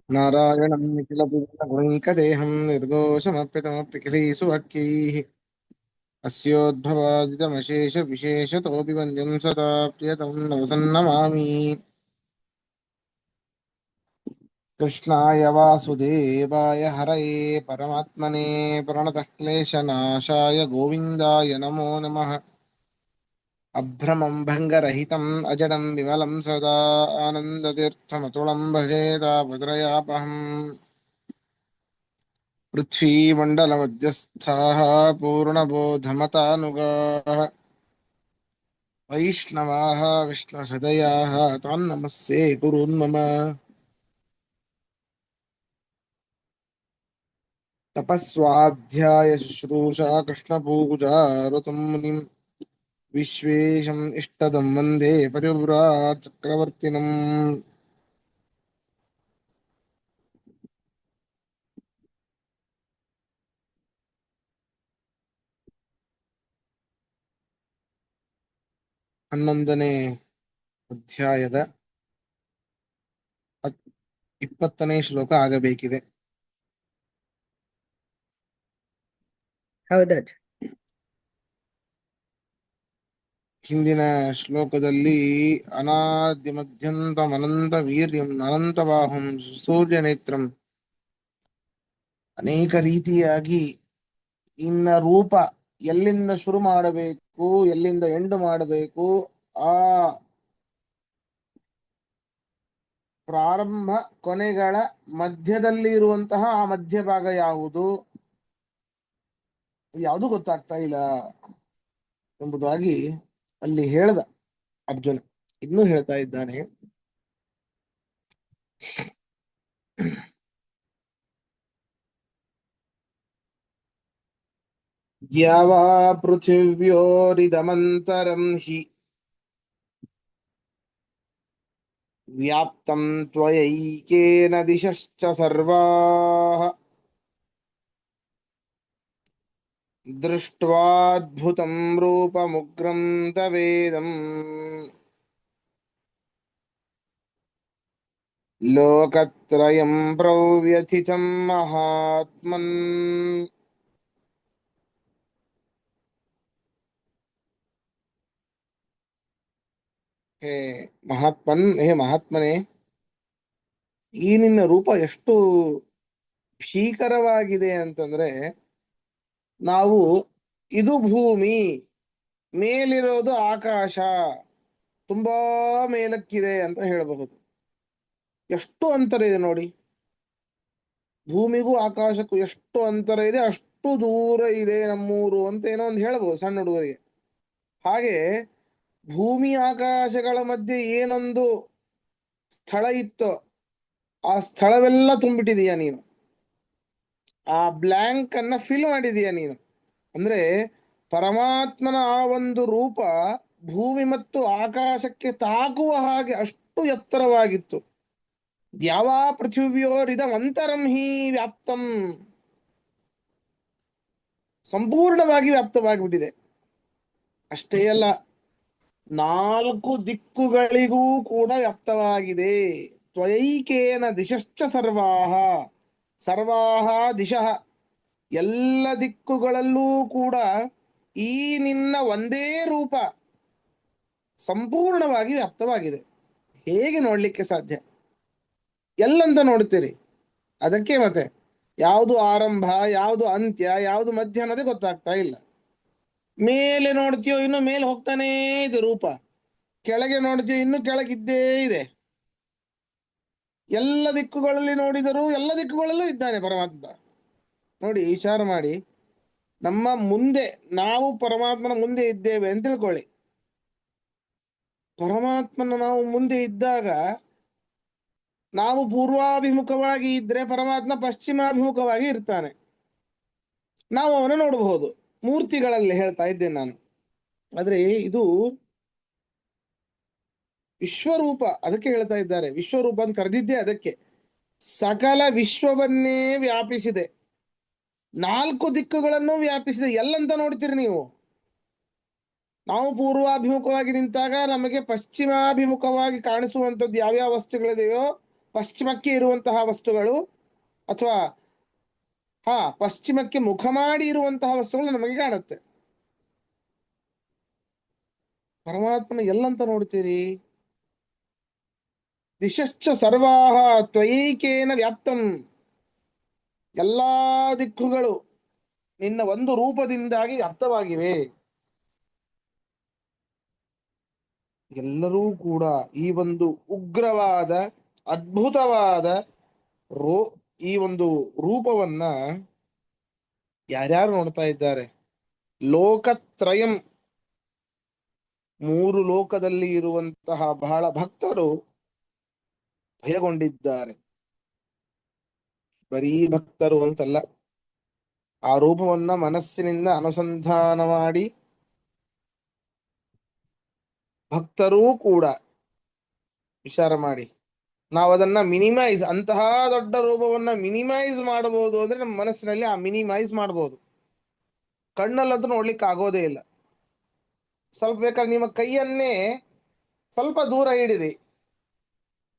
ನಾರಾಯಣಂ ನಿಖಿಲಪೂರ್ಣಗುಣೈಕದೇಹಂ ನಿರ್ದೋಷಮಪ್ಯತಮಪ್ಯಖಿಲೈಸುವಾಕ್ಯೈಃ अस्योद्भवादितमशेषविशेषतोऽपि वन्द्यं सदा प्रियतमं नवसन्नमामि। कृष्णाय वासुदेवाय हरये परमात्मने प्रणतः क्लेशनाशाय गोविन्दाय नमो नमः। अभ्रमं भङ्गरहितम् अजडं विमलं सदा आनन्दतीर्थमतुलं भजे तापत्रयापहम्। पृथ्वीमण्डलमध्यस्थाः पूर्णबोधमतानुगाः वैष्णवाः विष्णुहृदयाः तान्नमस्ये कुरुन्मम। तपस्वाध्याय शुश्रूषा कृष्णपूजा ऋतुं मुनिम् विश्वेशम् इष्टदं वन्दे परिव्राट् चक्रवर्तिनम्। ಹನ್ನೊಂದನೇ ಅಧ್ಯಾಯದ 20ನೇ ಶ್ಲೋಕ ಆಗಬೇಕಿದೆ. ಹೌದಜ್ಜ. ಹಿಂದಿನ ಶ್ಲೋಕದಲ್ಲಿ ಅನಾದ್ಯ ಮಧ್ಯಂತಮನಂತ ವೀರ್ಯಂ ಅನಂತಬಾಹುಂ ಸೂರ್ಯನೇತ್ರಂ ಅನೇಕ ರೀತಿಯಾಗಿ ಇನ್ನ ರೂಪ ಎಲ್ಲಿಂದ ಶುರು ಮಾಡಬೇಕು, ಎಲ್ಲಿಂದ ಎಂಡು ಮಾಡಬೇಕು, ಆ ಪ್ರಾರಂಭ ಕೊನೆಗಳ ಮಧ್ಯದಲ್ಲಿ ಇರುವಂತಹ ಆ ಮಧ್ಯಭಾಗ ಯಾವುದು, ಯಾವುದು ಗೊತ್ತಾಗ್ತಾ ಇಲ್ಲ ಎಂಬುದಾಗಿ ಅಲ್ಲಿ ಹೇಳ್ದ ಅರ್ಜುನ. ಇನ್ನೂ ಹೇಳ್ತಾ ಇದ್ದಾನೆ. ದ್ಯಾವಾ ಪೃಥಿವ್ಯೋರಿದಮಂತರಂ ಹಿ ವ್ಯಾಪ್ತಂ ತ್ವಯೈಕೇನ ದಿಶಶ್ಚ ಸರ್ವಾಃ ದೃಷ್ಟ್ವಾದ್ಭುತಂ ರೂಪಮುಗ್ರಂ ತವೇದಂ ಲೋಕತ್ರಯಂ ಪ್ರವ್ಯಥಿತಂ ಮಹಾತ್ಮನ್. ಹೇ ಮಹಾತ್ಮನೇ, ಈ ನಿನ್ನ ರೂಪ ಎಷ್ಟು ಭೀಕರವಾಗಿದೆ ಅಂತಂದ್ರೆ, ನಾವು ಇದು ಭೂಮಿ, ಮೇಲಿರೋದು ಆಕಾಶ, ತುಂಬಾ ಮೇಲಕ್ಕಿದೆ ಅಂತ ಹೇಳಬಹುದು. ಎಷ್ಟು ಅಂತರ ಇದೆ ನೋಡಿ, ಭೂಮಿಗೂ ಆಕಾಶಕ್ಕೂ ಎಷ್ಟು ಅಂತರ ಇದೆ, ಅಷ್ಟು ದೂರ ಇದೆ ನಮ್ಮೂರು ಅಂತ ಏನೋ ಒಂದು ಹೇಳಬಹುದು ಸಣ್ಣ ಹುಡುಗರಿಗೆ. ಹಾಗೆ ಭೂಮಿ ಆಕಾಶಗಳ ಮಧ್ಯೆ ಏನೊಂದು ಸ್ಥಳ ಇತ್ತೋ ಆ ಸ್ಥಳವೆಲ್ಲ ತುಂಬಿಟ್ಟಿದೀಯ ನೀನು, ಆ ಬ್ಲ್ಯಾಂಕ್ ಅನ್ನ ಫಿಲ್ ಮಾಡಿದೀಯ ನೀನು. ಅಂದ್ರೆ ಪರಮಾತ್ಮನ ಆ ಒಂದು ರೂಪ ಭೂಮಿ ಮತ್ತು ಆಕಾಶಕ್ಕೆ ತಾಕುವ ಹಾಗೆ ಅಷ್ಟು ಎತ್ತರವಾಗಿತ್ತು. ದ್ಯಾವಾ ಪೃಥಿವ್ಯೋರಿದಮಂತರಂ ಹಿ ವ್ಯಾಪ್ತಂ, ಸಂಪೂರ್ಣವಾಗಿ ವ್ಯಾಪ್ತವಾಗಿಬಿಟ್ಟಿದೆ. ಅಷ್ಟೇ ಅಲ್ಲ, 4 ದಿಕ್ಕುಗಳಿಗೂ ಕೂಡ ವ್ಯಾಪ್ತವಾಗಿದೆ. ತ್ವಯೈಕೇನ ದಿಶಶ್ಚ ಸರ್ವಾಹ, ಸರ್ವಾಹ ದಿಶಃ, ಎಲ್ಲ ದಿಕ್ಕುಗಳಲ್ಲೂ ಕೂಡ ಈ ನಿನ್ನ ಒಂದೇ ರೂಪ ಸಂಪೂರ್ಣವಾಗಿ ವ್ಯಾಪ್ತವಾಗಿದೆ. ಹೇಗೆ ನೋಡ್ಲಿಕ್ಕೆ ಸಾಧ್ಯ? ಎಲ್ಲಂತ ನೋಡ್ತೀರಿ, ಅದಕ್ಕೆ ಮತ್ತೆ ಯಾವುದು ಆರಂಭ, ಯಾವುದು ಅಂತ್ಯ, ಯಾವುದು ಮಧ್ಯ ಅನ್ನೋದೇ ಗೊತ್ತಾಗ್ತಾ ಇಲ್ಲ. ಮೇಲೆ ನೋಡ್ತೀಯೋ ಇನ್ನು ಮೇಲೆ ಹೋಗ್ತಾನೇ ಇದೆ ರೂಪ, ಕೆಳಗೆ ನೋಡ್ತೀಯೋ ಇನ್ನು ಕೆಳಗಿದ್ದೇ ಇದೆ. ಎಲ್ಲ ದಿಕ್ಕುಗಳಲ್ಲಿ ನೋಡಿದರೂ ಎಲ್ಲ ದಿಕ್ಕುಗಳಲ್ಲೂ ಇದ್ದಾನೆ ಪರಮಾತ್ಮ. ನೋಡಿ, ವಿಚಾರ ಮಾಡಿ, ನಮ್ಮ ಮುಂದೆ ನಾವು ಪರಮಾತ್ಮನ ಮುಂದೆ ಇದ್ದೇವೆ ಅಂತ ತಿಳ್ಕೊಳ್ಳಿ. ಪರಮಾತ್ಮನ ನಾವು ಮುಂದೆ ಇದ್ದಾಗ ನಾವು ಪೂರ್ವಾಭಿಮುಖವಾಗಿ ಇದ್ರೆ ಪರಮಾತ್ಮ ಪಶ್ಚಿಮಾಭಿಮುಖವಾಗಿ ಇರ್ತಾನೆ. ನಾವು ಅವನ ನೋಡಬಹುದು ಮೂರ್ತಿಗಳಲ್ಲಿ, ಹೇಳ್ತಾ ಇದ್ದೇನೆ ನಾನು. ಆದ್ರೆ ಇದು ವಿಶ್ವರೂಪ, ಅದಕ್ಕೆ ಹೇಳ್ತಾ ಇದ್ದಾರೆ ವಿಶ್ವರೂಪ ಅಂತ ಕರೆದಿದ್ದೇ ಅದಕ್ಕೆ. ಸಕಲ ವಿಶ್ವವನ್ನೇ ವ್ಯಾಪಿಸಿದೆ, 4 ದಿಕ್ಕುಗಳನ್ನು ವ್ಯಾಪಿಸಿದೆ. ಎಲ್ಲಂತ ನೋಡ್ತೀರಿ ನೀವು. ನಾವು ಪೂರ್ವಾಭಿಮುಖವಾಗಿ ನಿಂತಾಗ ನಮಗೆ ಪಶ್ಚಿಮಾಭಿಮುಖವಾಗಿ ಕಾಣಿಸುವಂಥದ್ದು ಯಾವ್ಯಾವ ವಸ್ತುಗಳಿದೆಯೋ ಪಶ್ಚಿಮಕ್ಕೆ ಇರುವಂತಹ ವಸ್ತುಗಳು, ಅಥವಾ ಪಶ್ಚಿಮಕ್ಕೆ ಮುಖ ಮಾಡಿ ಇರುವಂತಹ ವಸ್ತುಗಳು ನಮಗೆ ಕಾಣುತ್ತೆ. ಪರಮಾತ್ಮನ ಎಲ್ಲಂತ ನೋಡ್ತೀರಿ? ದಿಶಶ್ಚ ಸರ್ವಾಹ ತ್ವಯೈಕೇನ ವ್ಯಾಪ್ತಂ. ಎಲ್ಲಾ ದಿಕ್ಕುಗಳು ನಿನ್ನ ಒಂದು ರೂಪದಿಂದಾಗಿ ವ್ಯಾಪ್ತವಾಗಿವೆ. ಎಲ್ಲರೂ ಕೂಡ ಈ ಒಂದು ಉಗ್ರವಾದ, ಅದ್ಭುತವಾದ ರೋ ಈ ಒಂದು ರೂಪವನ್ನ ಯಾರ್ಯಾರು ನೋಡ್ತಾ ಇದ್ದಾರೆ? ಲೋಕತ್ರಯಂ, ಮೂರು ಲೋಕದಲ್ಲಿ ಇರುವಂತಹ ಬಹಳ ಭಕ್ತರು ಭಯಗೊಂಡಿದ್ದಾರೆ. ಬರೀ ಭಕ್ತರು ಅಂತಲ್ಲ, ಆ ರೂಪವನ್ನ ಮನಸ್ಸಿನಿಂದ ಅನುಸಂಧಾನ ಮಾಡಿ ಭಕ್ತರೂ ಕೂಡ ವಿಚಾರ ಮಾಡಿ. ನಾವು ಅದನ್ನ ಮಿನಿಮೈಸ್, ಅಂತಹ ದೊಡ್ಡ ರೂಪವನ್ನ ಮಿನಿಮೈಸ್ ಮಾಡಬಹುದು ಅಂದ್ರೆ ನಮ್ಮ ಮನಸ್ಸಿನಲ್ಲಿ ಆ ಮಿನಿಮೈಸ್ ಮಾಡಬಹುದು. ಕಣ್ಣಲ್ಲಂತೂ ನೋಡ್ಲಿಕ್ಕೆ ಆಗೋದೇ ಇಲ್ಲ. ಸ್ವಲ್ಪ ಬೇಕಾದ್ರೆ ನಿಮ್ಮ ಕೈಯನ್ನೇ ಸ್ವಲ್ಪ ದೂರ ಹಿಡಿರಿ,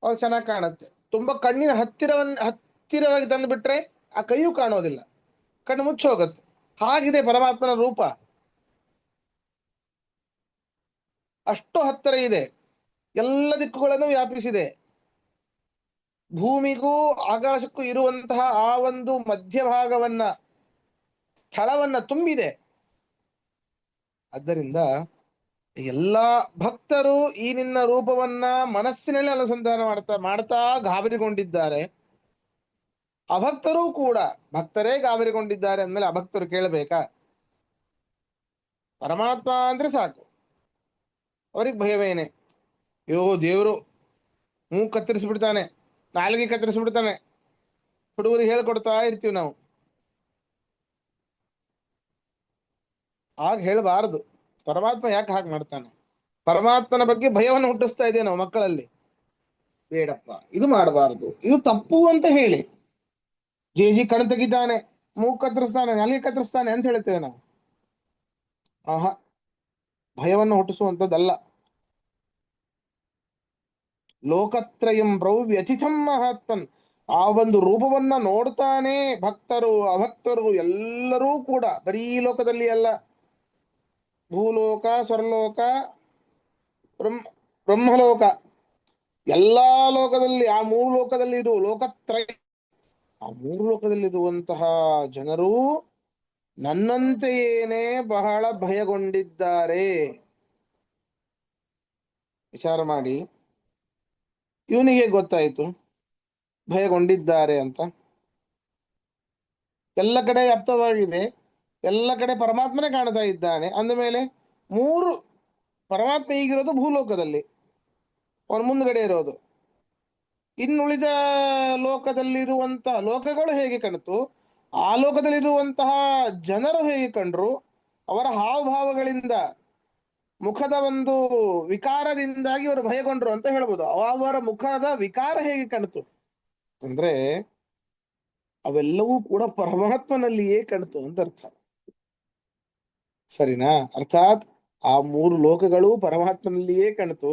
ಅವಾಗ ಚೆನ್ನಾಗಿ ಕಾಣುತ್ತೆ. ತುಂಬಾ ಕಣ್ಣಿನ ಹತ್ತಿರವಾಗಿ ತಂದು ಬಿಟ್ರೆ ಆ ಕೈಯೂ ಕಾಣೋದಿಲ್ಲ, ಕಣ್ಣು ಮುಚ್ಚಿ ಹೋಗುತ್ತೆ. ಹಾಗಿದೆ ಪರಮಾತ್ಮನ ರೂಪ, ಅಷ್ಟು ಹತ್ತಿರ ಇದೆ, ಎಲ್ಲ ದಿಕ್ಕುಗಳನ್ನು ವ್ಯಾಪಿಸಿದೆ. ಭೂಮಿಗೂ ಆಕಾಶಕ್ಕೂ ಇರುವಂತಹ ಆ ಒಂದು ಮಧ್ಯಭಾಗವನ್ನ, ಸ್ಥಳವನ್ನ ತುಂಬಿದೆ. ಆದ್ದರಿಂದ ಎಲ್ಲಾ ಭಕ್ತರು ಈ ನಿನ್ನ ರೂಪವನ್ನ ಮನಸ್ಸಿನಲ್ಲಿ ಅನುಸಂಧಾನ ಮಾಡ್ತಾ ಮಾಡ್ತಾ ಗಾಬರಿಗೊಂಡಿದ್ದಾರೆ. ಅಭಕ್ತರೂ ಕೂಡ, ಭಕ್ತರೇ ಗಾಬರಿಗೊಂಡಿದ್ದಾರೆ ಅಂದ್ಮೇಲೆ ಅಭಕ್ತರು ಕೇಳಬೇಕಾ? ಪರಮಾತ್ಮ ಅಂದ್ರೆ ಸಾಕು, ಅವ್ರಿಗೆ ಭಯವೇನೆ. ಅಯ್ಯೋ ದೇವರು ಮೂಗು ಕತ್ತರಿಸ್ಬಿಡ್ತಾನೆ, ನಾಲಿಗೆ ಕತ್ತರಿಸ್ಬಿಡ್ತಾನೆ, ಹುಡುಗರಿಗೆ ಹೇಳ್ಕೊಡ್ತಾ ಇರ್ತೀವಿ ನಾವು. ಆಗ ಹೇಳಬಾರದು. ಪರಮಾತ್ಮ ಯಾಕೆ ಹಾಗೆ ಮಾಡ್ತಾನೆ? ಪರಮಾತ್ಮನ ಬಗ್ಗೆ ಭಯವನ್ನು ಹುಟ್ಟಿಸ್ತಾ ಇದ್ದೇವೆ ನಾವು ಮಕ್ಕಳಲ್ಲಿ. ಬೇಡಪ್ಪ, ಇದು ಮಾಡಬಾರದು, ಇದು ತಪ್ಪು ಅಂತ ಹೇಳಿ. ಜೇಜಿ ಕಣ್ ತೆಗಿತಾನೆ, ಮೂಗು ಕತ್ತರಿಸ್ತಾನೆ, ನಾಲಿಗೆ ಕತ್ತರಿಸ್ತಾನೆ ಅಂತ ಹೇಳ್ತೇವೆ ನಾವು. ಆಹಾ, ಭಯವನ್ನು ಹುಟ್ಟಿಸುವಂಥದ್ದಲ್ಲ. ಲೋಕತ್ರಯಂ ಪ್ರಭು ವ್ಯಥಿತಂ ಮಹಾತ್ಮನ್. ಆ ಒಂದು ರೂಪವನ್ನ ನೋಡ್ತಾನೆ ಭಕ್ತರು ಅಭಕ್ತರು ಎಲ್ಲರೂ ಕೂಡ. ಬರೀ ಲೋಕದಲ್ಲಿ ಅಲ್ಲ, ಭೂಲೋಕ, ಸ್ವರ್ಲೋಕ, ಬ್ರಹ್ಮಲೋಕ, ಎಲ್ಲಾ ಲೋಕದಲ್ಲಿ, ಆ ಮೂರು ಲೋಕದಲ್ಲಿ ಇರುವ ಲೋಕತ್ರಯ, ಆ ಮೂರು ಲೋಕದಲ್ಲಿರುವಂತಹ ಜನರು ನನ್ನಂತೆಯೇನೆ ಬಹಳ ಭಯಗೊಂಡಿದ್ದಾರೆ. ವಿಚಾರ ಮಾಡಿ, ಇವನಿಗೆ ಗೊತ್ತಾಯಿತು ಭಯಗೊಂಡಿದ್ದಾರೆ ಅಂತ. ಎಲ್ಲ ಕಡೆ ವ್ಯಾಪ್ತವಾಗಿದೆ, ಎಲ್ಲ ಕಡೆ ಪರಮಾತ್ಮನೇ ಕಾಣ್ತಾ ಇದ್ದಾನೆ ಅಂದಮೇಲೆ ಮೂರು, ಪರಮಾತ್ಮ ಈಗಿರೋದು ಭೂಲೋಕದಲ್ಲಿ, ಅವನು ಮುಂದ್ಗಡೆ ಇರೋದು. ಇನ್ನುಳಿದ ಲೋಕದಲ್ಲಿರುವಂತಹ ಲೋಕಗಳು ಹೇಗೆ ಕಾಣಿತು, ಆ ಲೋಕದಲ್ಲಿರುವಂತಹ ಜನರು ಹೇಗೆ ಕಂಡ್ರು, ಅವರ ಹಾವಭಾವಗಳಿಂದ, ಮುಖದ ಒಂದು ವಿಕಾರದಿಂದಾಗಿ ಅವರು ಭಯಗೊಂಡ್ರು ಅಂತ ಹೇಳ್ಬೋದು. ಅವರ ಮುಖದ ವಿಕಾರ ಹೇಗೆ ಕಾಣಿತು ಅಂದ್ರೆ ಅವೆಲ್ಲವೂ ಕೂಡ ಪರಮಾತ್ಮನಲ್ಲಿಯೇ ಕಾಣಿತು ಅಂತ ಅರ್ಥ. ಸರಿನಾ? ಅರ್ಥಾತ್ ಆ ಮೂರು ಲೋಕಗಳು ಪರಮಾತ್ಮನಲ್ಲಿಯೇ ಕಾಣಿತು.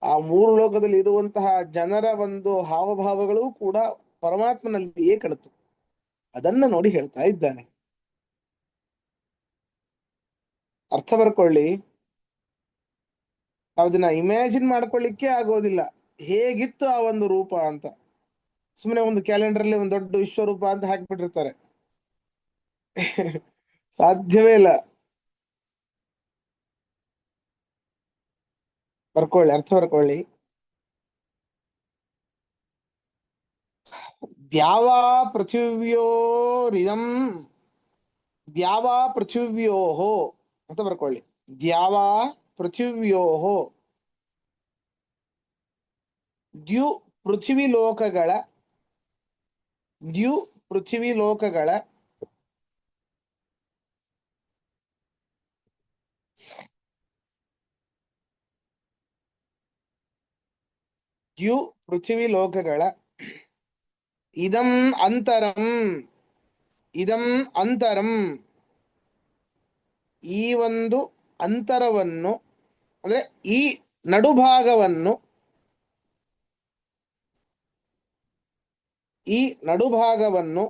ಆ ಮೂರು ಲೋಕದಲ್ಲಿ ಇರುವಂತಹ ಜನರ ಒಂದು ಹಾವಭಾವಗಳು ಕೂಡ ಪರಮಾತ್ಮನಲ್ಲಿಯೇ ಕಾಣಿತು. ಅದನ್ನ ನೋಡಿ ಹೇಳ್ತಾ ಇದ್ದಾನೆ. ಅರ್ಥ ಬರ್ಕೊಳ್ಳಿ. ನಾವು ಅದನ್ನ ಇಮ್ಯಾಜಿನ್ ಮಾಡ್ಕೊಳ್ಳಿಕ್ಕೆ ಆಗೋದಿಲ್ಲ ಹೇಗಿತ್ತು ಆ ಒಂದು ರೂಪ ಅಂತ. ಸುಮ್ಮನೆ ಒಂದು ಕ್ಯಾಲೆಂಡರ್ ಅಲ್ಲಿ ಒಂದು ದೊಡ್ಡ ವಿಶ್ವರೂಪ ಅಂತ ಹಾಕಿಬಿಟ್ಟಿರ್ತಾರೆ. ಸಾಧ್ಯವೇ ಇಲ್ಲ. ಬರ್ಕೊಳ್ಳಿ, ಅರ್ಥ ಬರ್ಕೊಳ್ಳಿ. ದ್ಯಾವಾ ಪೃಥಿವ್ಯೋರಿಯಂ, ದ್ಯಾವಾ ಪೃಥಿವ್ಯೋಹೋ ಅಂತ ಬರ್ಕೊಳ್ಳಿ. ದ್ಯಾವಾ ಪೃಥಿವ್ಯೋಹೋ, ದ್ಯು ಪೃಥ್ವಿ ಲೋಕಗಳ, ದ್ಯು ಪೃಥ್ವಿ ಲೋಕಗಳ ದ್ಯು ಪೃಥ್ವಿ ಲೋಕಗಳ ಇದಂ ಅಂತರಂ, ಇದಂ ಅಂತರಂ, ಈ ಒಂದು ಅಂತರವನ್ನು ಅಂದ್ರೆ ಈ ನಡುಭಾಗವನ್ನು, ಈ ನಡುಭಾಗವನ್ನು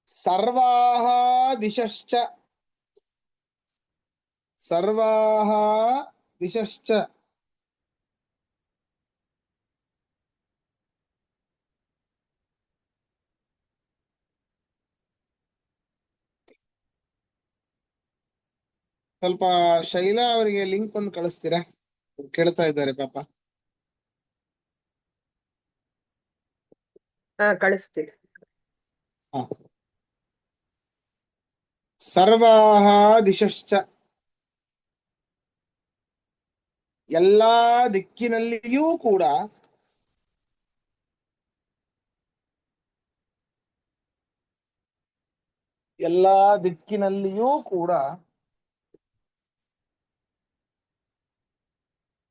ಸರ್ವಾಹ ದಿಶಶ್ಚ ಸರ್ವಾಹ ದಿಶಶ್ಚ ಸ್ವಲ್ಪ ಶೈಲಾ ಅವರಿಗೆ ಲಿಂಕ್ ಒಂದು ಕಳಿಸ್ತೀರಾ? ಕೇಳ್ತಾ ಇದ್ದಾರೆ ಪಾಪ. ಕಳಿಸ್ತೀನಿ. ಹ. ಸರ್ವಾಹ ದಿಶಶ್ಚ ಎಲ್ಲಾ ದಿಕ್ಕಿನಲ್ಲಿಯೂ ಕೂಡ ಎಲ್ಲಾ ದಿಕ್ಕಿನಲ್ಲಿಯೂ ಕೂಡ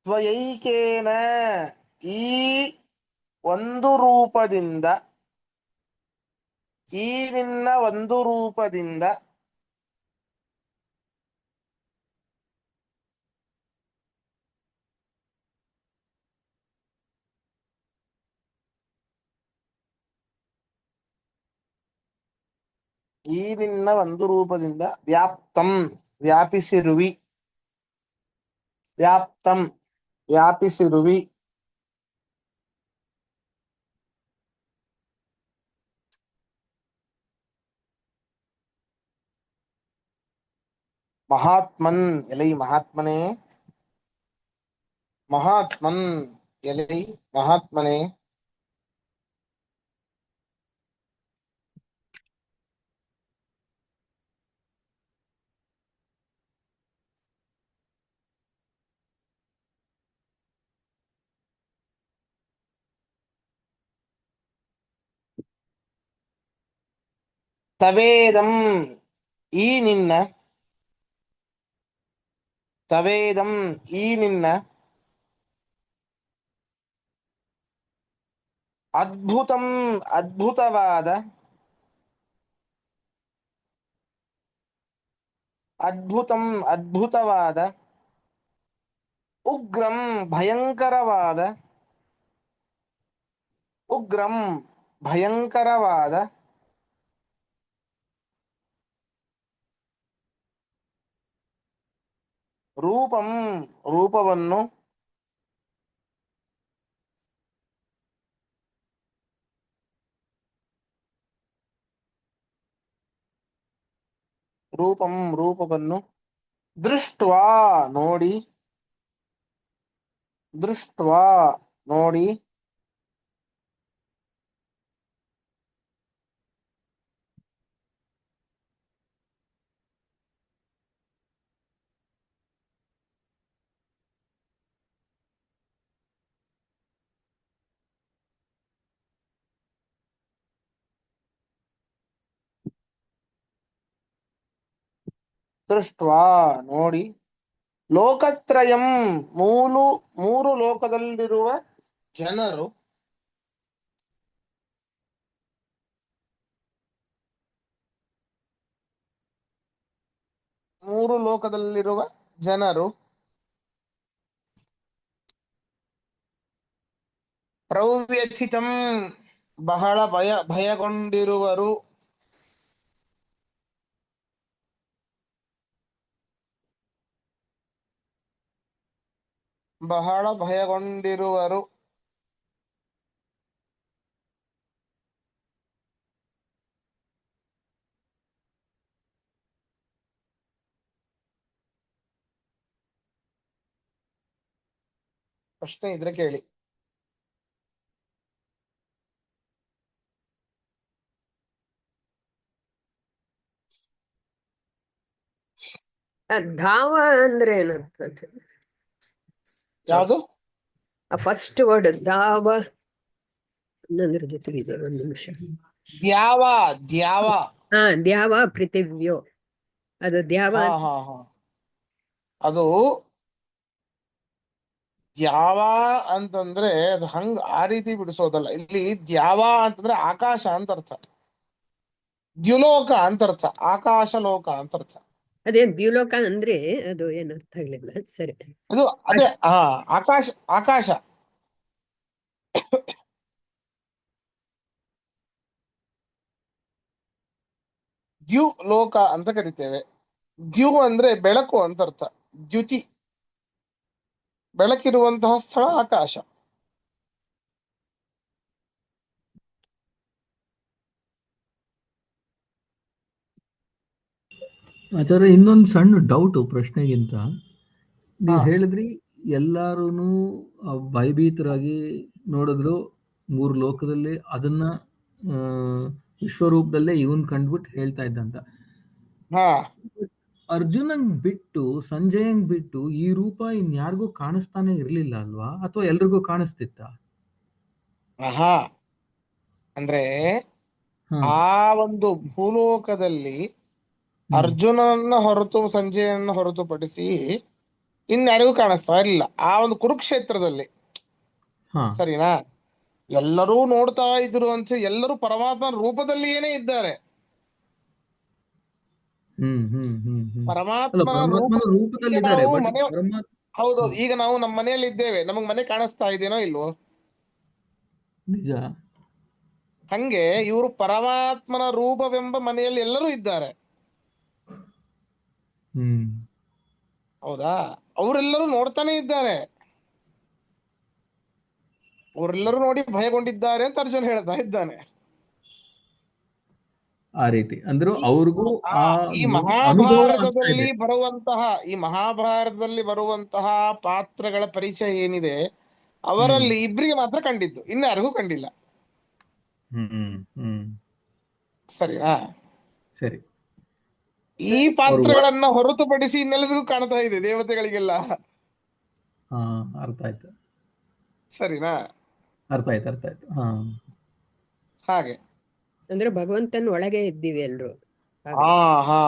ತ್ವಯೈಕೇನ ಈ ಒಂದು ರೂಪದಿಂದ ಈ ನಿನ್ನ ಒಂದು ರೂಪದಿಂದ ಈ ನಿನ್ನ ಒಂದು ರೂಪದಿಂದ ವ್ಯಾಪ್ತಂ ವ್ಯಾಪಿಸಿರುವಿ ವ್ಯಾಪ್ತಂ ವ್ಯಾಪಿಸಿರುವಿ ಮಹಾತ್ಮನ್ ಎಲೈ ಮಹಾತ್ಮನೇ ಮಹಾತ್ಮನ್ ಎಲೈ ಮಹಾತ್ಮನೇ ತವೇದಂ ಈ ನಿನ್ನ ತವೇದಂ ಈ ನಿನ್ನ ಅದ್ಭುತಂ ಅದ್ಭುತವಾದ ಅದ್ಭುತಂ ಅದ್ಭುತವಾದ ಉಗ್ರಂ ಭಯಂಕರವಾದ ಉಗ್ರಂ ಭಯಂಕರವಾದ ರೂಪಂ ರೂಪವನ್ನು ರೂಪಂ ರೂಪವನ್ನು ದೃಷ್ಟ್ವಾ ನೋಡಿ ದೃಷ್ಟ್ವಾ ನೋಡಿ ದೃಷ್ಟ್ವಾ ನೋಡಿ ಲೋಕತ್ರಯಂ ಮೂರು ಲೋಕದಲ್ಲಿರುವ ಜನರು ಮೂರು ಲೋಕದಲ್ಲಿರುವ ಜನರು ಪ್ರವ್ಯಥಿತಂ ಬಹಳ ಭಯಗೊಂಡಿರುವರು ಬಹಳ ಭಯಗೊಂಡಿರುವರು ಪ್ರಶ್ನೆ ಇದ್ರೆ ಕೇಳಿ. ಧಾವ ಅಂದ್ರೆ ಏನರ್ಥ? ಯಾವುದು? ಫಸ್ಟ್ ವರ್ಡ್ ಧಾವ ಅನ್ನೋದ್ರ ಜೊತೆಗಿದೆ. ಒಂದು ನಿಮಿಷ. ದ್ಯಾವ ದ್ಯಾವ ದ್ಯಾವ ಪೃಥಿವ್ಯೋ. ಅದು ದ್ಯಾವ. ಹಾ ಹಾ ಹಾ ಅದು ದ್ಯಾವ ಅಂತಂದ್ರೆ ಅದು ಹಂಗ ಆ ರೀತಿ ಬಿಡಿಸೋದಲ್ಲ. ಇಲ್ಲಿ ದ್ಯಾವ ಅಂತಂದ್ರೆ ಆಕಾಶ ಅಂತ ಅರ್ಥ, ದ್ಯುಲೋಕ ಅಂತ ಅರ್ಥ, ಆಕಾಶ ಲೋಕ ಅಂತ ಅರ್ಥ. ಅದೇ ದ್ಯುಲೋಕ ಅಂದ್ರೆ ಅದು ಏನು ಅರ್ಥ ಆಗ್ಲಿಲ್ಲ. ಸರಿ. ಅದು ಅದೇ ಆಕಾಶ ಆಕಾಶ. ದ್ಯು ಲೋಕ ಅಂತ ಕರಿತೇವೆ. ದ್ಯು ಅಂದ್ರೆ ಬೆಳಕು ಅಂತ ಅರ್ಥ. ದ್ಯುತಿ, ಬೆಳಕಿರುವಂತಹ ಸ್ಥಳ ಆಕಾಶ. ಆಚಾರ್ಯ, ಇನ್ನೊಂದು ಸಣ್ಣ ಡೌಟು ಪ್ರಶ್ನೆಗಿಂತ. ನೀವು ಹಾ ಹೇಳಿದ್ರಿ ಎಲ್ಲಾರು ಭಯಭೀತರಾಗಿ ನೋಡಿದ್ರು ಮೂರು ಲೋಕದಲ್ಲಿ ಅದನ್ನ ಆ, ವಿಶ್ವರೂಪದಲ್ಲೇ ಇವನ್ ಕಂಡ್ಬಿಟ್ಟು ಹೇಳ್ತಾ ಇದ್ದಂತ. ಹಾ ಅರ್ಜುನಂಗ್ ಬಿಟ್ಟು ಸಂಜಯಂಗ್ ಬಿಟ್ಟು ಈ ರೂಪ ಇನ್ಯಾರಿಗೂ ಕಾಣಿಸ್ತಾನೆ ಇರ್ಲಿಲ್ಲ ಅಲ್ವಾ, ಅಥವಾ ಎಲ್ರಿಗೂ ಕಾಣಿಸ್ತಿತ್ತ? ಆಹಾ ಅಂದ್ರೆ ಹಾ ಆ ಒಂದು ಭೂಲೋಕದಲ್ಲಿ ಹ್ಮ್ ಅರ್ಜುನನ್ನ ಹೊರತು ಸಂಜಯನನ್ನ ಹೊರತುಪಡಿಸಿ ಇನ್ಯಾರಿಗೂ ಕಾಣಿಸ್ತಾ ಇರಲಿಲ್ಲ ಆ ಒಂದು ಕುರುಕ್ಷೇತ್ರದಲ್ಲಿ. ಹಾ ಸರಿನಾ? ಎಲ್ಲರೂ ನೋಡ್ತಾ ಇದ್ರು ಅಂತ ಹೇಳಿ ಎಲ್ಲರೂ ಪರಮಾತ್ಮನ ರೂಪದಲ್ಲಿಯೇನೆ ಇದ್ದಾರೆ. ಹ್ಮ್ ಹ್ಮ್ ಹ್ಮ್ ಹ್ಮ್ ಅಲ್ಲ, ಪರಮಾತ್ಮನ ರೂಪ. ಪರಮಾತ್ಮನ ಈಗ ರೂಪದಲ್ಲಿದ್ದಾರೆ, ನಾವು ಬಟ್ ಮನೆ, ಪರಮಾತ್ಮ. ಹೌದೌದು, ಈಗ ನಾವು ನಮ್ಮ ಮನೆಯಲ್ಲಿ ಇದ್ದೇವೆ, ನಮಗ್ ಮನೆ ಕಾಣಿಸ್ತಾ ಇದೆಯೋ ಇಲ್ವೋ? ನಿಜ. ಹಂಗೆ ಇವರು ಪರಮಾತ್ಮನ ರೂಪವೆಂಬ ಮನೆಯಲ್ಲಿ ಎಲ್ಲರೂ ಇದ್ದಾರೆ. ಹ್ಮ್ ಹೌದಾ? ಅವರೆಲ್ಲರೂ ನೋಡ್ತಾನೆ ಇದ್ದಾರೆ. ಅವರೆಲ್ಲರೂ ನೋಡಿ ಭಯಗೊಂಡಿದ್ದಾರೆ ಅಂತ ಅರ್ಜುನ್ ಹೇಳ್ತಾ ಇದ್ದಾನೆ. ಆ ರೀತಿ ಅಂದ್ರು ಈ ಅವ್ರಿಗೂ ಆ ಆ ಈ ಅನುಭವ ಆಗ್ತಾ ಮಹಾಭಾರತದಲ್ಲಿ ಇದೆ. ಬರುವಂತಹ ಈ ಮಹಾಭಾರತದಲ್ಲಿ ಬರುವಂತಹ ಪಾತ್ರಗಳ ಪರಿಚಯ ಏನಿದೆ, ಹ್ಮ್ ಅವರಲ್ಲಿ ಇಬ್ಬರಿಗೆ ಮಾತ್ರ ಕಂಡಿದ್ದು, ಇನ್ಯಾರಿಗೂ ಕಂಡಿಲ್ಲ. ಹ್ಮ್ ಹ್ಮ್ ಸರಿನಾ? ಸರಿ. ಈ ಅವ್ರು ಪಾತ್ರಗಳನ್ನ ಹೊರತುಪಡಿಸಿ ಇನ್ನೆಲ್ಲರಿಗೂ ಕಾಣ್ತಾ ಇದೆ, ದೇವತೆಗಳಿಗೆಲ್ಲ. ಹಾ, ಅರ್ಥ ಆಯ್ತು. ಸರಿನಾ? ಅರ್ಥ ಆಯ್ತು, ಅರ್ಥ ಆಯ್ತು. ಹಾ ಹಾಗೆ. ಅಂದ್ರೆ ಭಗವಂತನ ಒಳಗೆ ಇದ್ದೀವಿ ಎಲ್ರು ಹಾ ಹಾಗೆ. ಹಾ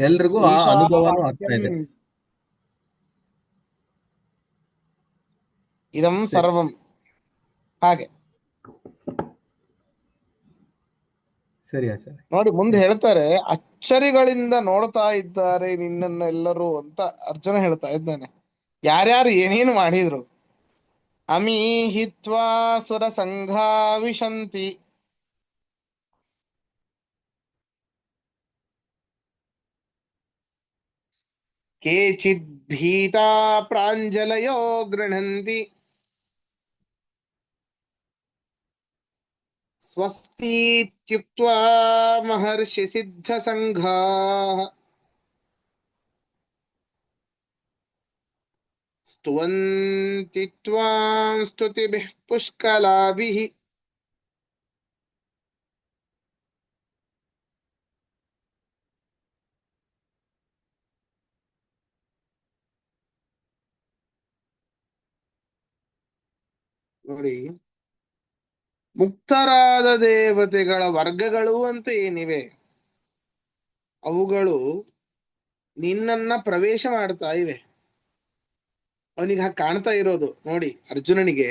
ಎಲ್ರಿಗೂ ಆ ಅನುಭವನೂ ಆಗ್ತಾ ಈಶಾವಾಸ್ಯಂ ಇದೆ. ಇದಂ ಸರಿ ಸರ್ವಂ. ಹಾಗೆ ಸರಿ ಆಚಾರ್ಯ. ನೋಡಿ ಮುಂದೆ ಹೇಳ್ತಾರೆ, ಅಚ್ಚರಿಗಳಿಂದ ನೋಡ್ತಾ ಇದ್ದಾರೆ ನಿನ್ನನ್ನ ಎಲ್ಲರೂ ಅಂತ ಅರ್ಜುನ ಹೇಳ್ತಾ ಇದ್ದಾನೆ. ಯಾರ್ಯಾರು ಏನೇನು ಮಾಡಿದ್ರು. ಅಮಿ ಹಿತ್ವಾ ಸುರ ಸಂಘಾ ವಿಶಂತಿ. ಕೇಚಿದ್ ಭೀತಾ ಪ್ರಾಂಜಲಯೋ ಗೃಹಂತಿ. ಸ್ವಸ್ತೀತ್ಯುಕ್ತ್ವಾ ಮಹರ್ಷಿ ಸಿದ್ಧ ಸಂಘಾಃ ಸ್ತುವಂತಿ ತ್ವಾಂ ಸ್ತುತಿಭಿಃ ಪುಷ್ಕಲಾಭಿಃ. ನೋಡಿ, ಮುಕ್ತರಾದ ದೇವತೆಗಳ ವರ್ಗಗಳು ಅಂತ ಏನಿವೆ, ಅವುಗಳು ನಿನ್ನನ್ನ ಪ್ರವೇಶ ಮಾಡ್ತಾ ಇವೆ. ಅವನಿಗೆ ಹಾಗೆ ಕಾಣ್ತಾ ಇರೋದು. ನೋಡಿ, ಅರ್ಜುನನಿಗೆ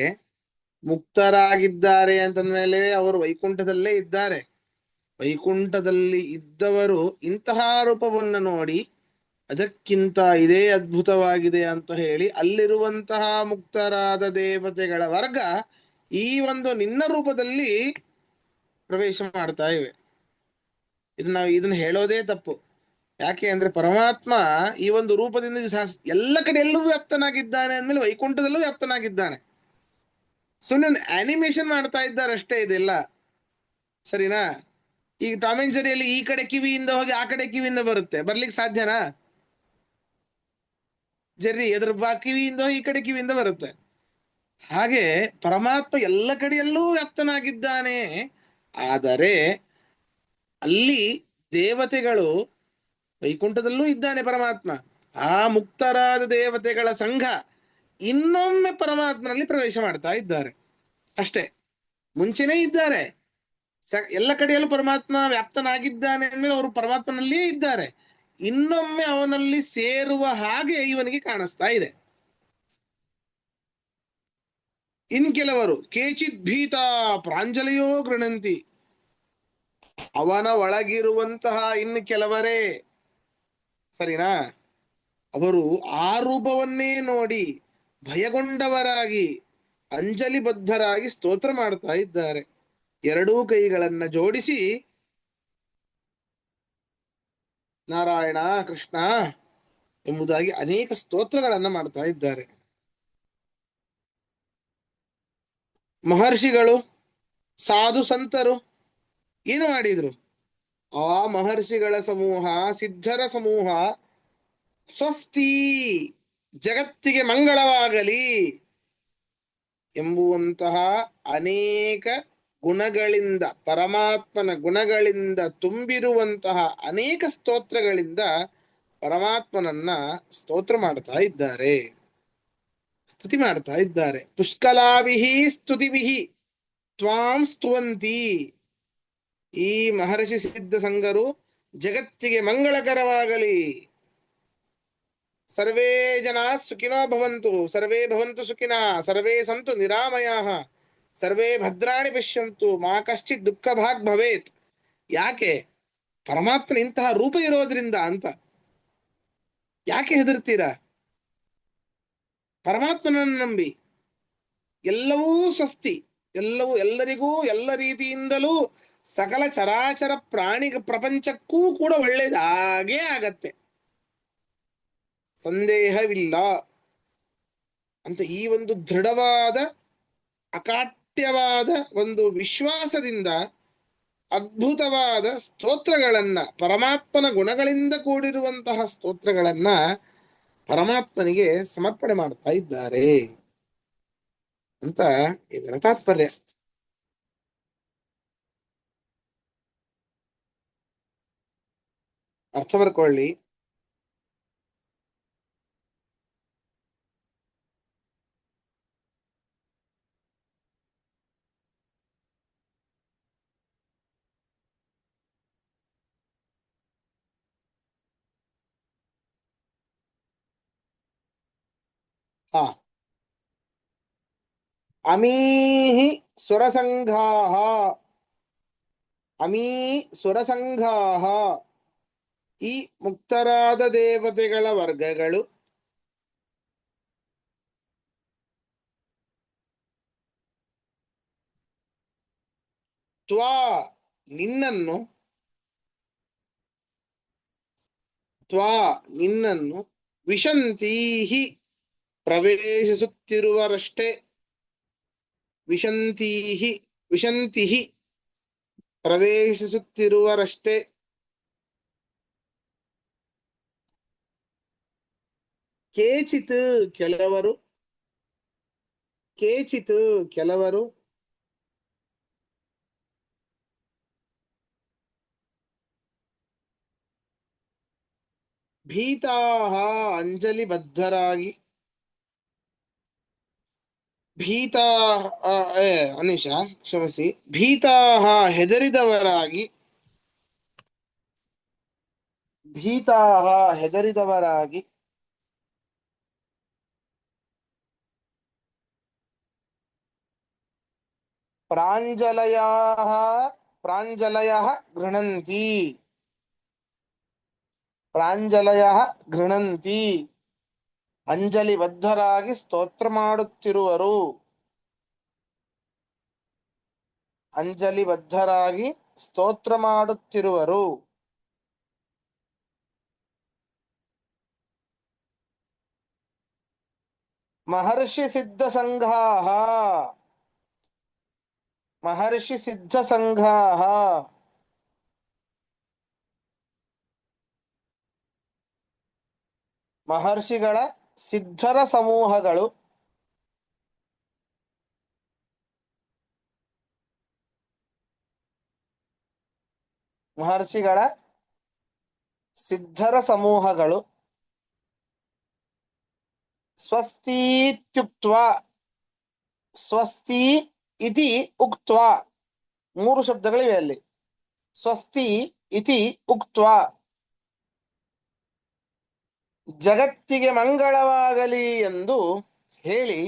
ಮುಕ್ತರಾಗಿದ್ದಾರೆ ಅಂತಂದ್ಮೇಲೆ ಅವರು ವೈಕುಂಠದಲ್ಲೇ ಇದ್ದಾರೆ. ವೈಕುಂಠದಲ್ಲಿ ಇದ್ದವರು ಇಂತಹ ರೂಪವನ್ನು ನೋಡಿ ಅದಕ್ಕಿಂತ ಇದೇ ಅದ್ಭುತವಾಗಿದೆ ಅಂತ ಹೇಳಿ ಅಲ್ಲಿರುವಂತಹ ಮುಕ್ತರಾದ ದೇವತೆಗಳ ವರ್ಗ ಈ ಒಂದು ನಿನ್ನ ರೂಪದಲ್ಲಿ ಪ್ರವೇಶ ಮಾಡ್ತಾ ಇವೆ. ಇದನ್ನ ಹೇಳೋದೇ ತಪ್ಪು. ಯಾಕೆ ಅಂದ್ರೆ ಪರಮಾತ್ಮ ಈ ಒಂದು ರೂಪದಿಂದ ಎಲ್ಲ ಕಡೆಯಲ್ಲೂ ವ್ಯಾಪ್ತನಾಗಿದ್ದಾನೆ ಅಂದ್ಮೇಲೆ ವೈಕುಂಠದಲ್ಲೂ ವ್ಯಾಪ್ತನಾಗಿದ್ದಾನೆ. ಸುಮ್ಮನೆ ಆನಿಮೇಷನ್ ಮಾಡ್ತಾ ಇದ್ದಾರೆ ಅಷ್ಟೇ ಇದೆಲ್ಲ. ಸರಿನಾ? ಈಗ ಟಾಮ್ ಅಂಡ್ ಜೆರಿಯಲ್ಲಿ ಈ ಕಡೆ ಕಿವಿಯಿಂದ ಹೋಗಿ ಆ ಕಡೆ ಕಿವಿಯಿಂದ ಬರುತ್ತೆ, ಬರ್ಲಿಕ್ಕೆ ಸಾಧ್ಯನಾ? ಜೆರ್ರಿ ಎದ್ರ ಕಿವಿಯಿಂದ ಹೋಗಿ ಈ ಕಡೆ ಕಿವಿಯಿಂದ ಬರುತ್ತೆ. ಹಾಗೆ ಪರಮಾತ್ಮ ಎಲ್ಲ ಕಡೆಯಲ್ಲೂ ವ್ಯಾಪ್ತನಾಗಿದ್ದಾನೆ. ಆದರೆ ಅಲ್ಲಿ ದೇವತೆಗಳು, ವೈಕುಂಠದಲ್ಲೂ ಇದ್ದಾನೆ ಪರಮಾತ್ಮ. ಆ ಮುಕ್ತರಾದ ದೇವತೆಗಳ ಸಂಘ ಇನ್ನೊಮ್ಮೆ ಪರಮಾತ್ಮನಲ್ಲಿ ಪ್ರವೇಶ ಮಾಡ್ತಾ ಇದ್ದಾರೆ ಅಷ್ಟೇ. ಮುಂಚೆನೇ ಇದ್ದಾರೆ, ಎಲ್ಲ ಕಡೆಯಲ್ಲೂ ಪರಮಾತ್ಮ ವ್ಯಾಪ್ತನಾಗಿದ್ದಾನೆ ಅಂದ್ಮೇಲೆ ಅವರು ಪರಮಾತ್ಮನಲ್ಲಿಯೇ ಇದ್ದಾರೆ. ಇನ್ನೊಮ್ಮೆ ಅವನಲ್ಲಿ ಸೇರುವ ಹಾಗೆ ಇವನಿಗೆ ಕಾಣಿಸ್ತಾ ಇದೆ. ಇನ್ ಕೆಲವರು ಕೇಚಿತ್ ಭೀತ ಪ್ರಾಂಜಲಿಯೋ ಗೃಣಂತಿ. ಅವನ ಒಳಗಿರುವಂತಹ ಇನ್ನು ಕೆಲವರೇ ಸರಿನಾ? ಅವರು ಆ ರೂಪವನ್ನೇ ನೋಡಿ ಭಯಗೊಂಡವರಾಗಿ ಅಂಜಲಿಬದ್ಧರಾಗಿ ಸ್ತೋತ್ರ ಮಾಡ್ತಾ ಇದ್ದಾರೆ. ಎರಡೂ ಕೈಗಳನ್ನ ಜೋಡಿಸಿ ನಾರಾಯಣ ಕೃಷ್ಣ ಎಂಬುದಾಗಿ ಅನೇಕ ಸ್ತೋತ್ರಗಳನ್ನ ಮಾಡ್ತಾ ಇದ್ದಾರೆ. ಮಹರ್ಷಿಗಳು, ಸಾಧು ಸಂತರು ಏನು ಮಾಡಿದ್ರು? ಆ ಮಹರ್ಷಿಗಳ ಸಮೂಹ, ಸಿದ್ಧರ ಸಮೂಹ ಸ್ವಸ್ತಿ ಜಗತ್ತಿಗೆ ಮಂಗಳವಾಗಲಿ ಎಂಬುವಂತಹ ಅನೇಕ ಗುಣಗಳಿಂದ, ಪರಮಾತ್ಮನ ಗುಣಗಳಿಂದ ತುಂಬಿರುವಂತಹ ಅನೇಕ ಸ್ತೋತ್ರಗಳಿಂದ ಪರಮಾತ್ಮನನ್ನ ಸ್ತೋತ್ರ ಮಾಡ್ತಾ ಇದ್ದಾರೆ, ಸ್ತುತಿ ಮಾಡ್ತಾ ಇದ್ದಾರೆ. ಪುಷ್ಕಲಾಭಿಹಿ ಸ್ತುತಿಭಿಹಿ ತ್ವಾಂ ಸ್ತುವಂತಿ. ಈ ಮಹರ್ಷಿ ಸಿದ್ಧ ಸಂಘರು ಜಗತ್ತಿಗೆ ಮಂಗಳಕರವಾಗಲಿ, ಸರ್ವೇ ಜನಾ ಸುಖಿನೋ ಭವಂತು, ಸರ್ವೇ ಭವಂತು ಸುಖಿನಃ, ಸರ್ವೇ ಸಂತು ನಿರಾಮಯಾಃ, ಸರ್ವೇ ಭದ್ರಾಣಿ ಪಶ್ಯಂತು, ಮಾ ಕಶ್ಚಿತ್ ದುಃಖ ಭಾಗ್ ಭವೇತ್. ಯಾಕೆ? ಪರಮಾತ್ಮನ ಇಂತಹ ರೂಪ ಇರೋದ್ರಿಂದ ಅಂತ. ಯಾಕೆ ಹೆದರ್ತೀರಾ? ಪರಮಾತ್ಮನನ್ನು ನಂಬಿ. ಎಲ್ಲವೂ ಸ್ವಸ್ತಿ, ಎಲ್ಲವೂ ಎಲ್ಲರಿಗೂ ಎಲ್ಲ ರೀತಿಯಿಂದಲೂ ಸಕಲ ಚರಾಚರ ಪ್ರಾಣಿ ಪ್ರಪಂಚಕ್ಕೂ ಕೂಡ ಒಳ್ಳೇದಾಗೇ ಆಗತ್ತೆ, ಸಂದೇಹವಿಲ್ಲ ಅಂತ ಈ ಒಂದು ದೃಢವಾದ ಅಕಾಟ್ಯವಾದ ಒಂದು ವಿಶ್ವಾಸದಿಂದ ಅದ್ಭುತವಾದ ಸ್ತೋತ್ರಗಳನ್ನ, ಪರಮಾತ್ಮನ ಗುಣಗಳಿಂದ ಕೂಡಿರುವಂತಹ ಸ್ತೋತ್ರಗಳನ್ನ ಪರಮಾತ್ಮನಿಗೆ ಸಮರ್ಪಣೆ ಮಾಡ್ತಾ ಇದ್ದಾರೆ ಅಂತ ಇದರ ತಾತ್ಪರ್ಯ. ಅರ್ಥ ಬರ್ಕೊಳ್ಳಿ. ಹಾ, ಅಮೀಹಿ ಸುರಸಂಘಾಹ, ಅಮೀ ಸುರಸಂಘಾಹ, ಈ ಮುಕ್ತರಾದ ದೇವತೆಗಳ ವರ್ಗಗಳು ತ್ವಾ ನಿನ್ನನ್ನು, ತ್ವಾ ನಿನ್ನನ್ನು, ವಿಶಂತೀಹಿ ಪ್ರವೇಶಿಸುತ್ತಿರುವರಷ್ಟೇ, ವಿಶಂತೀಹಿ ವಿಶಂತಿಹಿ ಪ್ರವೇಶಿಸುತ್ತಿರುವರಷ್ಟೇ, ಕೇಚಿತ್ ಕೆಲವರು, ಕೇಚಿತ್ ಕೆಲವರು, ಭೀತಾಹ ಅಂಜಲಿಬದ್ಧರಾಗಿ, ಭೀತಾ ಅನಿಶ ಕ್ಷಮಿಸಿ, ಭೀತಾಹ ಹೆದರಿದವರಾಗಿ, ಭೀತಾಹ ಹೆದರಿದವರಾಗಿ, ಪ್ರಾಂಜಲಯಾಹ ಪ್ರಾಂಜಲಯಃ ಗೃಹಣಂತಿ, ಪ್ರಾಂಜಲಯಃ ಗೃಹಣಂತಿ ಅಂಜಲಿಬದ್ಧರಾಗಿ ಸ್ತೋತ್ರ ಮಾಡುತ್ತಿರುವರು, ಅಂಜಲಿಬದ್ಧರಾಗಿ ಸ್ತೋತ್ರ ಮಾಡುತ್ತಿರುವರು. ಮಹರ್ಷಿ ಸಿದ್ಧ ಸಂಘಾಹ, ಮಹರ್ಷಿ ಸಿದ್ಧ ಸಂಘಾಹ, ಮಹರ್ಷಿಗಳ ಸಿದ್ಧರ ಸಮೂಹಗಳು, ಮಹರ್ಷಿಗಳ ಸಿದ್ಧರ ಸಮೂಹಗಳು, ಸ್ವಸ್ತೀತ್ಯುಕ್ತ್ವಾ, ಸ್ವಸ್ತಿ ಇತಿ ಉಕ್ತ್ವಾ, ಮೂರು ಶಬ್ದಗಳಿವೆ ಅಲ್ಲಿ. ಸ್ವಸ್ತಿ ಇತಿ ಉಕ್ತ್ವಾ, ಜಗತ್ತಿಗೆ ಮಂಗಳವಾಗಲಿ ಎಂದು ಹೇಳಿ,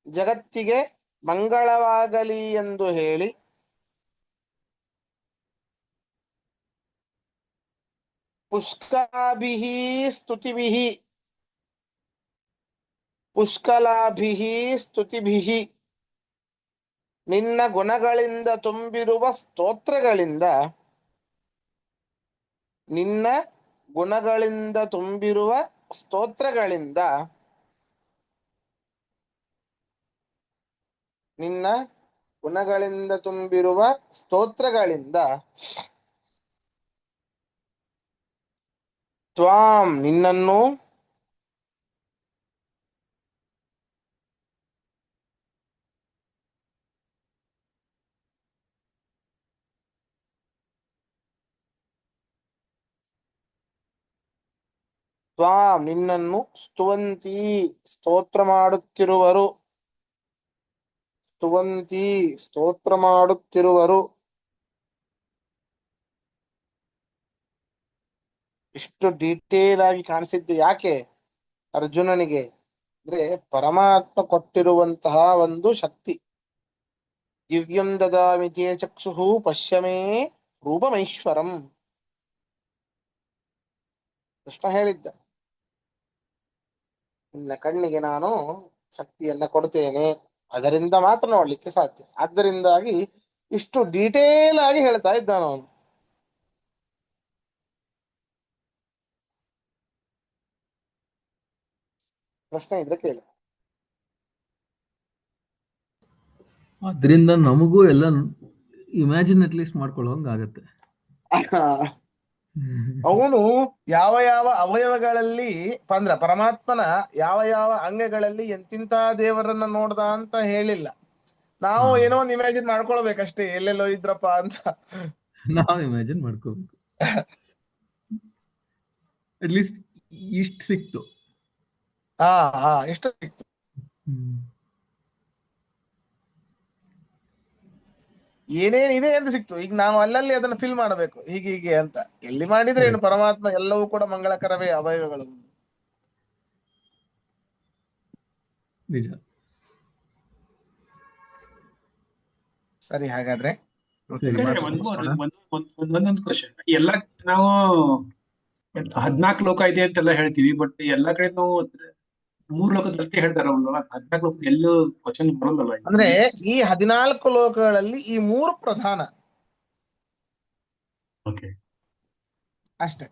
ಜಗತ್ತಿಗೆ ಮಂಗಳವಾಗಲಿ ಎಂದು ಹೇಳಿ, ಪುಷ್ಕಲಾಭಿಃ ಸ್ತುತಿಭಿಃ ಪುಷ್ಕಲಾಭಿಃ ಸ್ತುತಿಭಿಃ ನಿನ್ನ ಗುಣಗಳಿಂದ ತುಂಬಿರುವ ಸ್ತೋತ್ರಗಳಿಂದ ನಿನ್ನ ಗುಣಗಳಿಂದ ತುಂಬಿರುವ ಸ್ತೋತ್ರಗಳಿಂದ ನಿನ್ನ ಗುಣಗಳಿಂದ ತುಂಬಿರುವ ಸ್ತೋತ್ರಗಳಿಂದ ತ್ವಾಂ ನಿನ್ನನ್ನು ತ್ವಾಂ ನಿನ್ನನ್ನು ಸ್ತುವಂತಿ ಸ್ತೋತ್ರ ಮಾಡುತ್ತಿರುವರು ಸ್ತುವಂತಿ ಸ್ತೋತ್ರ ಮಾಡುತ್ತಿರುವರು. ಇಷ್ಟು ಡೀಟೇಲ್ ಆಗಿ ಕಾಣಿಸಿದ್ದು ಯಾಕೆ ಅರ್ಜುನನಿಗೆ ಅಂದ್ರೆ ಪರಮಾತ್ಮ ಕೊಟ್ಟಿರುವಂತಹ ಒಂದು ಶಕ್ತಿ. ದಿವ್ಯಂ ದದಾಮಿ ತೇ ಚಕ್ಷುಃ ಪಶ್ಯಮೇ ರೂಪಮೈಶ್ವರಂ ಕೃಷ್ಣ ಹೇಳಿದ್ದ. ನಿನ್ನ ಕಣ್ಣಿಗೆ ನಾನು ಶಕ್ತಿಯನ್ನ ಕೊಡ್ತೇನೆ, ಅದರಿಂದ ಮಾತ್ರ ನೋಡ್ಲಿಕ್ಕೆ ಸಾಧ್ಯ. ಆದ್ದರಿಂದಾಗಿ ಇಷ್ಟು ಡೀಟೇಲ್ ಆಗಿ ಹೇಳ್ತಾ ಇದ್ದಾನ ಅವನು. ಪ್ರಶ್ನೆ ಇದ್ರೆ ಕೇಳಿ. ಅದರಿಂದ ನಮಗೂ ಎಲ್ಲ ಇಮ್ಯಾಜಿನ್ ಅಟ್ಲೀಸ್ಟ್ ಮಾಡ್ಕೊಳ್ಳೋಂಗ ಆಗತ್ತೆ. ಅವನು ಯಾವ ಯಾವ ಅವಯವಗಳಲ್ಲಿ ಅಂದ್ರ ಪರಮಾತ್ಮನ ಯಾವ ಯಾವ ಅಂಗಗಳಲ್ಲಿ ಎಂತಿಂತ ದೇವರನ್ನ ನೋಡ್ದ ಅಂತ ಹೇಳಿಲ್ಲ. ನಾವು ಏನೋ ಒಂದು ಇಮ್ಯಾಜಿನ್ ಮಾಡ್ಕೊಳ್ಬೇಕಷ್ಟೇ, ಎಲ್ಲೆಲ್ಲೋ ಇದ್ರಪ್ಪ ಅಂತ ನಾವು ಇಮ್ಯಾಜಿನ್ ಮಾಡ್ಕೋಬೇಕು. ಅಟ್ಲೀಸ್ಟ್ ಇಷ್ಟು ಸಿಕ್ತು. ಎಷ್ಟು ಸಿಕ್ತು. ಏನೇನಿದೆ ಅಂತ ಸಿಕ್ತು. ಈಗ ನಾವು ಅಲ್ಲಲ್ಲಿ ಅದನ್ನ ಫಿಲ್ ಮಾಡಬೇಕು, ಹೀಗೆ ಅಂತ. ಎಲ್ಲಿ ಮಾಡಿದ್ರೆ ಏನು, ಪರಮಾತ್ಮ ಎಲ್ಲವೂ ಕೂಡ ಮಂಗಳಕರವೇ ಅವಯವಗಳು. ನಿಜ. ಸರಿ, ಹಾಗಾದ್ರೆ ಒಂದೊಂದು ಕ್ವಶನ್. ಎಲ್ಲ ನಾವು 14 ಲೋಕ ಇದೆ ಅಂತೆಲ್ಲ ಹೇಳ್ತೀವಿ, ಬಟ್ ಎಲ್ಲಾ ಕಡೆ ನಾವು 3 ಲೋಕದಷ್ಟೇ ಹೇಳ್ತಾರ. 14 ಲೋಕ ಎಲ್ಲೂ ಕ್ವಶನ್ ಬರೋದಲ್ಲ. ಅಂದ್ರೆ ಈ 14 ಲೋಕಗಳಲ್ಲಿ ಈ 3 ಪ್ರಧಾನ ಓಕೆ ಅಷ್ಟೇ.